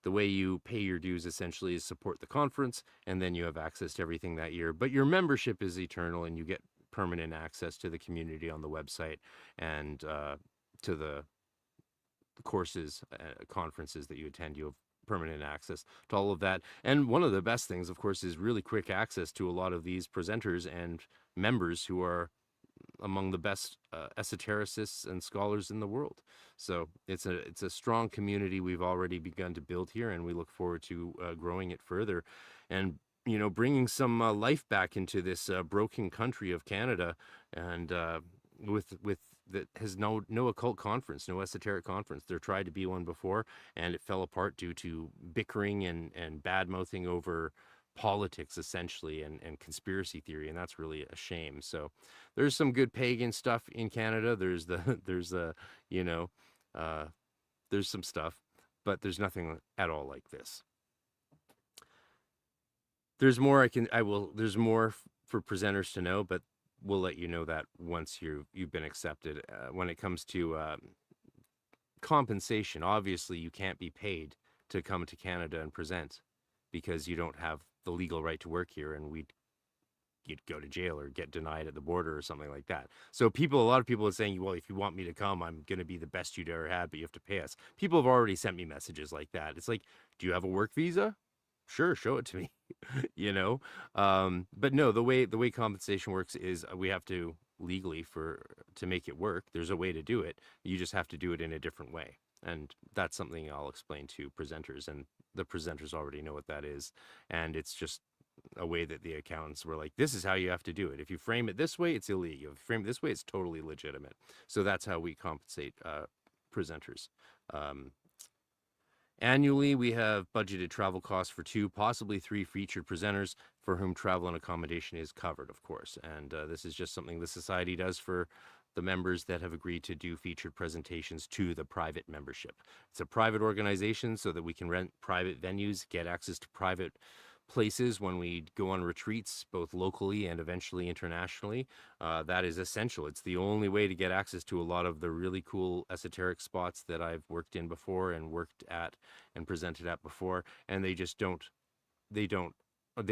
the way you pay your dues essentially is support the conference, and then you have access to everything that year. But your membership is eternal, and you get permanent access to the community on the website and to the courses, conferences that you attend. You have permanent access to all of that. And one of the best things, of course, is really quick access to a lot of these presenters and members who are among the best esotericists and scholars in the world. So it's a strong community we've already begun to build here, and we look forward to growing it further, and bringing some life back into this broken country of Canada, and with that has no occult conference, no esoteric conference. There tried to be one before, and it fell apart due to bickering and bad mouthing over politics, essentially, and conspiracy theory, and that's really a shame. So there's some good pagan stuff in Canada. There's some stuff, but there's nothing at all like this. There's more there's more for presenters to know, but we'll let you know that once you've been accepted. When it comes to compensation, obviously you can't be paid to come to Canada and present because you don't have the legal right to work here, and you'd go to jail or get denied at the border or something like that. So a lot of people are saying, well, if you want me to come, I'm going to be the best you'd ever had, but you have to pay us. People have already sent me messages like that. It's like, do you have a work visa? Sure, show it to me. you know, but no, the way compensation works is we have to legally to make it work. There's a way to do it. You just have to do it in a different way, and that's something I'll explain to presenters, and the presenters already know what that is, and it's just a way that the accountants were like, this is how you have to do it. If you frame it this way, it's illegal. If you frame it this way, it's totally legitimate. So that's how we compensate presenters. Um, Annually, we have budgeted travel costs for 2, possibly 3 featured presenters for whom travel and accommodation is covered, of course. And this is just something the Society does for the members that have agreed to do featured presentations to the private membership. It's a private organization so that we can rent private venues, get access to private places when we go on retreats, both locally and eventually internationally. That is essential. It's the only way to get access to a lot of the really cool esoteric spots that I've worked in before and worked at and presented at before. And they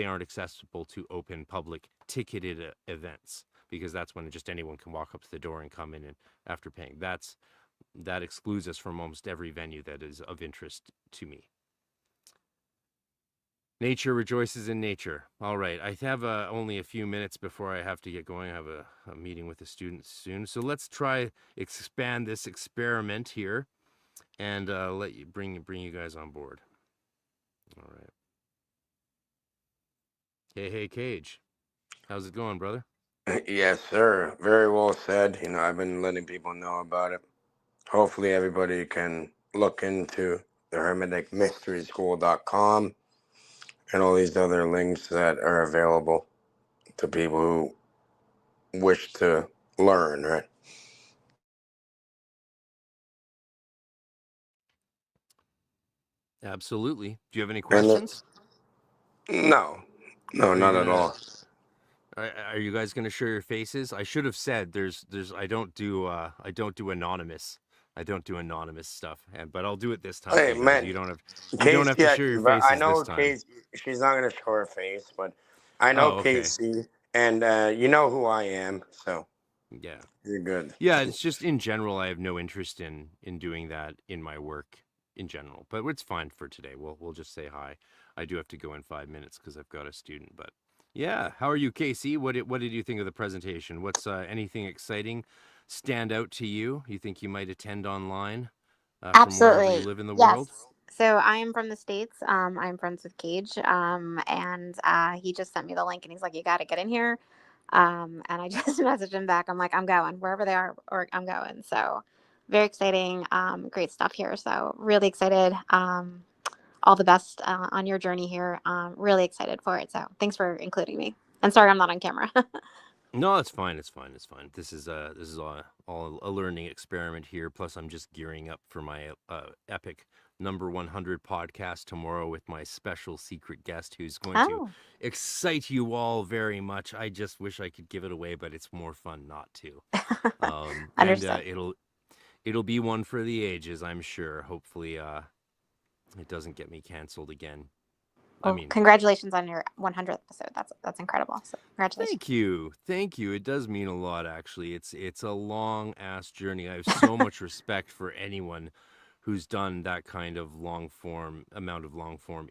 aren't accessible to open public ticketed events, because that's when just anyone can walk up to the door and come in and after paying. That excludes us from almost every venue that is of interest to me. Nature rejoices in nature. All right, I have only a few minutes before I have to get going. I have a meeting with the students soon. So let's try expand this experiment here and let you bring you guys on board. All right. Hey, Cage. How's it going, brother? Yes, sir. Very well said. I've been letting people know about it. Hopefully, everybody can look into the hermeticmysteryschool.com and all these other links that are available to people who wish to learn, right? Absolutely. Do you have any And questions? no, Are you not at gonna? all. Are you guys gonna show your faces? I should have said there's I don't do anonymous. I don't do anonymous stuff, but I'll do it this time, Hey, Cage, because man, you don't have to Casey, show your I faces this know time. Casey, she's not going to show her face, but I know Oh, okay. Casey, and you know who I am, so Yeah. you're good. Yeah, it's just in general, I have no interest in doing that in my work in general. But it's fine for today. We'll just say hi. I do have to go in 5 minutes because I've got a student. But yeah, how are you, Casey? What did you think of the presentation? What's anything exciting stand out to you? You think you might attend online from wherever you Absolutely. live in the Yes. world? So I am from the States. I'm friends with Cage. And he just sent me the link and he's like, you got to get in here. And I just messaged him back. I'm like, I'm going wherever they are, or I'm going. So very exciting. Great stuff here. So really excited. All the best on your journey here. Really excited for it. So thanks for including me. And sorry, I'm not on camera. No, it's fine. It's fine. It's fine. This is all a learning experiment here. Plus, I'm just gearing up for my epic number 100 podcast tomorrow with my special secret guest who's going to Oh, excite you all very much. I just wish I could give it away, but it's more fun not to. And understood. it'll be one for the ages, I'm sure. Hopefully, it doesn't get me canceled again. I Well, mean, congratulations on your 100th episode. That's incredible. So congratulations. thank you. Thank you. It does mean a lot, actually. It's a long ass journey. I have so much respect for anyone who's done that kind of long form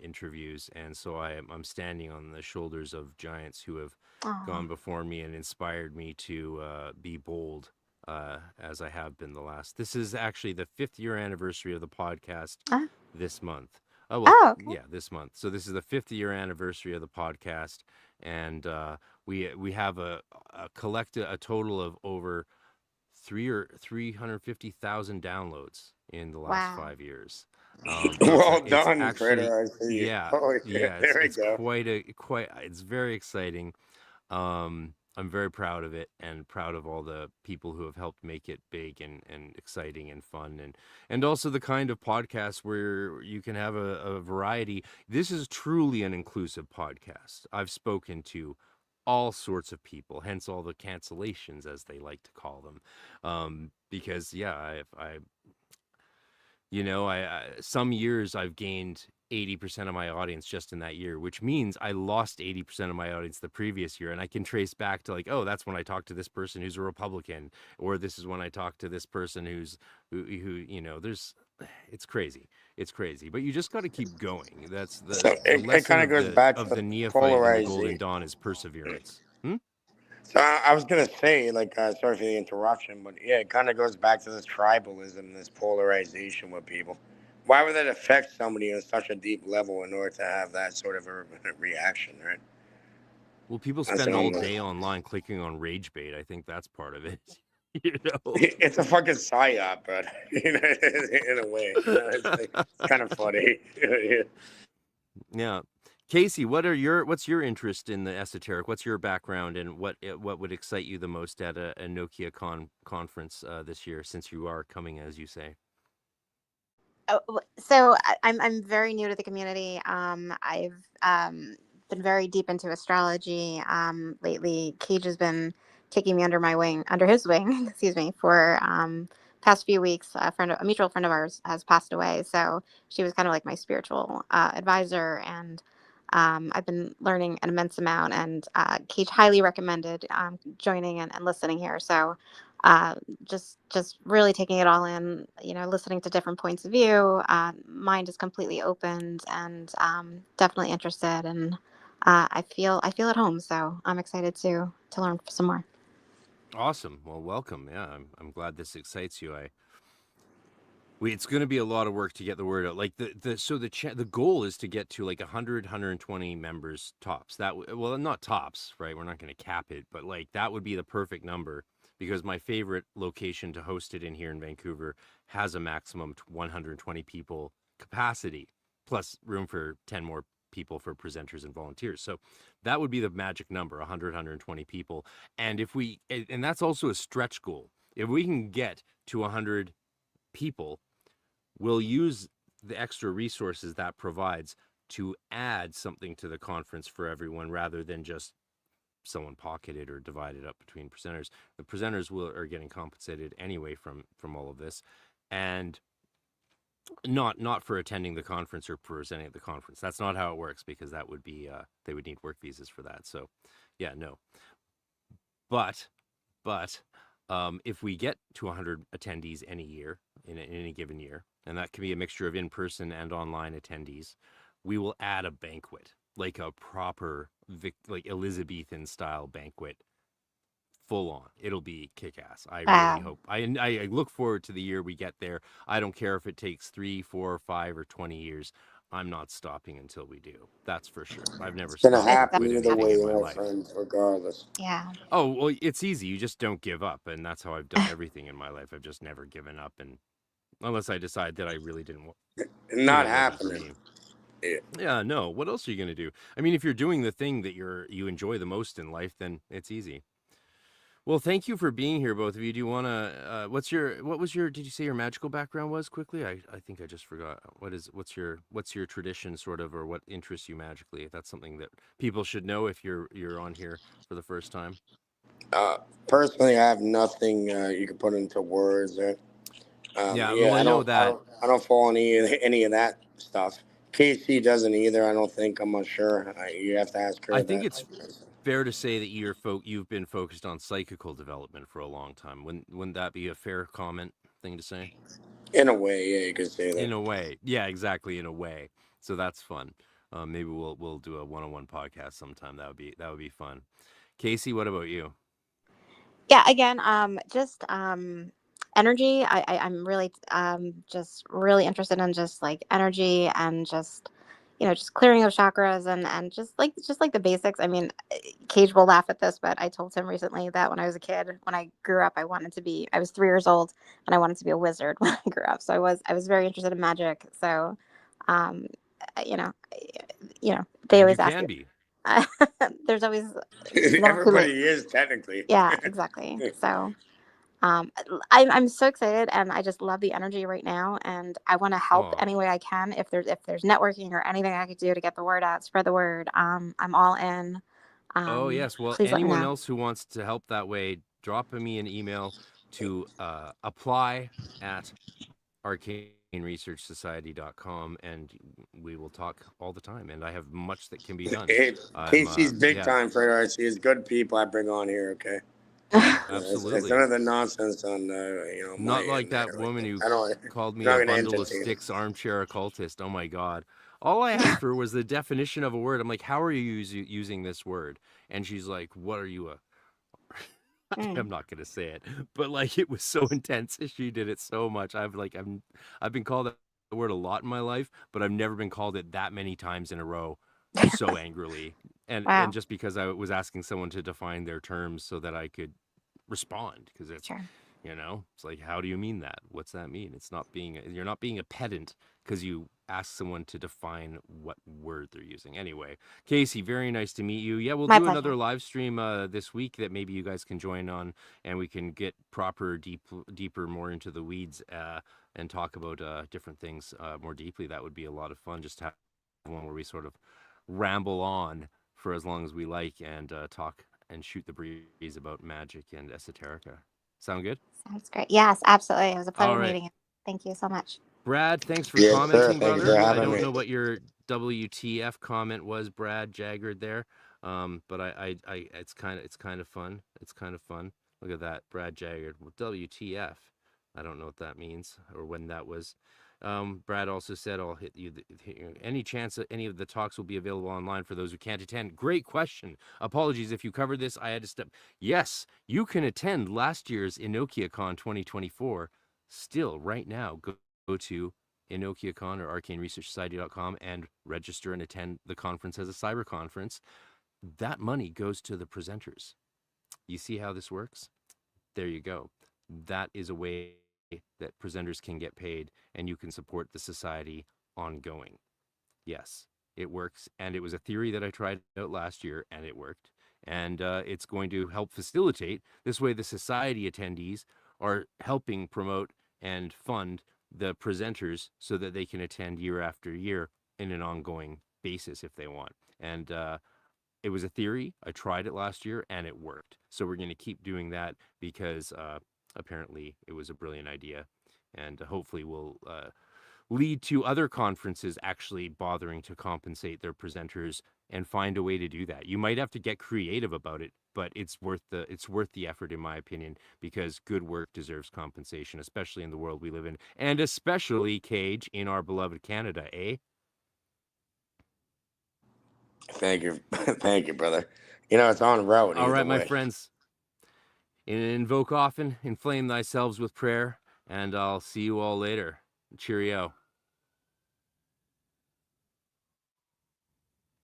interviews. And so I'm standing on the shoulders of giants who have Oh, gone before me and inspired me to be bold, as I have been the last. This is actually the 5th-year anniversary of the podcast ah, this month. Oh, well, oh, okay. yeah, this month. So this is the 5th-year anniversary of the podcast. And we have a total of over 350,000 downloads in the last Wow. 5 years. So Well it's done, actually, Critter. I see. yeah, Holy shit. yeah, There we it's go. quite it's very exciting. I'm very proud of it and proud of all the people who have helped make it big and exciting and fun, and also the kind of podcast where you can have a variety. This is truly an inclusive podcast. I've spoken to all sorts of people, hence all the cancellations, as they like to call them. Because yeah, I some years I've gained 80% of my audience just in that year, which means I lost 80% of my audience the previous year. And I can trace back to like, oh, that's when I talked to this person who's a Republican, or this is when I talked to this person who you know, it's crazy. It's crazy. But you just got to keep going. That's So the it lesson kind of goes back to of the the neophyte and the golden polarization. dawn is perseverance. Hmm? So I was gonna say, like, sorry for the interruption, but yeah, it kind of goes back to this tribalism, this polarization with people. Why would that affect somebody on such a deep level in order to have that sort of a reaction, right? Well, people That's spend what all I'm day like. online clicking on rage bait. I think that's part of it. You know? It's a fucking psyop, but you know, in a way, you know, it's kind of funny. Yeah. Yeah. Casey, what's your interest in the esoteric? What's your background, and what would excite you the most at a EnochiaCon conference this year, since you are coming, as you say? So I'm very new to the community. I've been very deep into astrology lately. Cage has been taking me under his wing, excuse me, for past few weeks. A mutual friend of ours has passed away, so she was kind of like my spiritual advisor, and I've been learning an immense amount. And Cage highly recommended joining and listening here. So uh, just really taking it all in, listening to different points of view. Mind is completely opened, and definitely interested, and I feel at home, so I'm excited to learn some more. Awesome. Well, welcome. Yeah, I'm glad this excites you. It's going to be a lot of work to get the word out. Like the goal is to get to like 120 members tops. Well, not tops, right? We're not going to cap it, but like that would be the perfect number, because my favorite location to host it in here in Vancouver has a maximum 120 people capacity, plus room for 10 more people for presenters and volunteers. So that would be the magic number, 120 people. And that's also a stretch goal. If we can get to 100 people, we'll use the extra resources that provides to add something to the conference for everyone, rather than just someone pocketed or divided up between presenters. The presenters are getting compensated anyway from all of this, and not for attending the conference or presenting at the conference. That's not how it works, because that would be they would need work visas for that. So yeah, no. But if we get to 100 attendees any year, in any given year, and that can be a mixture of in-person and online attendees, we will add a banquet, like a proper like Elizabethan style banquet, full on. It'll be kick-ass. I really Wow. hope. I look forward to the year we get there. I don't care if it takes 3, 4, 5, or 20 years. I'm not stopping until we do. That's for sure. I've never It's gonna stopped It's happen with definitely either anything way, in happening. my my life. friend, regardless. Yeah. Oh, well, it's easy. You just don't give up. And that's how I've done everything in my life. I've just never given up. And unless I decide that I really didn't, Not it wasn't for happening. me. Yeah. Yeah, no. What else are you going to do? I mean, if you're doing the thing that you enjoy the most in life, then it's easy. Well, thank you for being here, both of you. Do you want to, did you say your magical background was, quickly? I think I just forgot. What's your tradition, sort of, or what interests you magically? If that's something that people should know if you're on here for the first time. Uh, Personally, I have nothing you can put into words. Yeah, well, Yeah, I know that. I don't follow any of that stuff. Casey doesn't either. I don't think. I'm not sure. You have to ask I her think that. it's fair to say that you've been focused on psychical development for a long time. Wouldn't that be a fair thing to say? In a way, yeah, you could say that. In a way, yeah, exactly. In a way, so that's fun. Maybe we'll do a one-on-one podcast sometime. That would be fun. Casey, what about you? Yeah, again, just energy. I'm really just really interested in just like energy, and just just clearing of chakras, and just like the basics. I mean, Cage will laugh at this, but I told him recently that when I was a kid, when I grew up, I was 3 years old, and I wanted to be a wizard when I grew up. So I was very interested in magic. So um you know they And you always ask can you. be. There's always never too late. Everybody is technically. Yeah, exactly. So I'm so excited, and I just love the energy right now, and I want to help Oh, any way I can. If there's networking or anything I could do to get the word out, spread the word, I'm all in. oh yes. Well, Please let me anyone know. else who wants to help that way, drop me an email to apply at arcane ArcaneResearchSociety.com, and we will talk all the time. And I have much that can be done. Hey, Casey's big yeah, time for RC. It's good people I bring on here. Okay. It's absolutely. none of the nonsense on my Not like end that there. woman who I don't. called I'm me not a gonna bundle of entertain it. sticks armchair occultist. Oh my God. All I asked for was the definition of a word. I'm like, how are you using this word? And she's like, what are you I'm not gonna say it, but like it was so intense. She did it so much. I've been called that word a lot in my life, but I've never been called it that many times in a row so angrily. And Wow. just because I was asking someone to define their terms so that I could respond, because it's Sure. it's like, how do you mean that? What's that mean? It's not you're not being a pedant because you ask someone to define what word they're using. Anyway, Casey, very nice to meet you. Yeah, we'll My do another pleasure. live stream this week that maybe you guys can join on, and we can get deeper, more into the weeds and talk about different things more deeply. That would be a lot of fun, just to have one where we sort of ramble on for as long as we like and talk and shoot the breeze about magic and esoterica. Sound good? Sounds great. Yes, absolutely. It was a All pleasure right. meeting you. Thank you so much. Brad, thanks for Yes, sir. commenting, Thank you for brother. I having don't me. know what your WTF comment was, Brad Jaggard there. But it's kind of fun. It's kind of fun. Look at that, Brad Jaggard. Well, WTF. I don't know what that means or when that was. Brad also said, I'll hit you. Any chance that any of the talks will be available online for those who can't attend? Great question. Apologies if you covered this. I had to step. Yes, you can attend last year's EnochiaCon 2024 still right now. Go to EnochiaCon or ArcaneResearchSociety.com and register and attend the conference as a cyber conference. That money goes to the presenters. You see how this works? There you go. That is a way that presenters can get paid and you can support the society ongoing. Yes, it works. And it was a theory that I tried out last year and it worked. And it's going to help facilitate. This way, the society attendees are helping promote and fund the presenters so that they can attend year after year in an ongoing basis if they want. And it was a theory. I tried it last year and it worked. So we're going to keep doing that because apparently it was a brilliant idea. And hopefully we'll lead to other conferences actually bothering to compensate their presenters and find a way to do that. You might have to get creative about it, but it's worth the effort, in my opinion, because good work deserves compensation, especially in the world we live in, and especially, Cage, in our beloved Canada, eh? Thank you, thank you, brother. It's on route All either right, my way. friends. Invoke often, inflame thyselves with prayer, and I'll see you all later. Cheerio.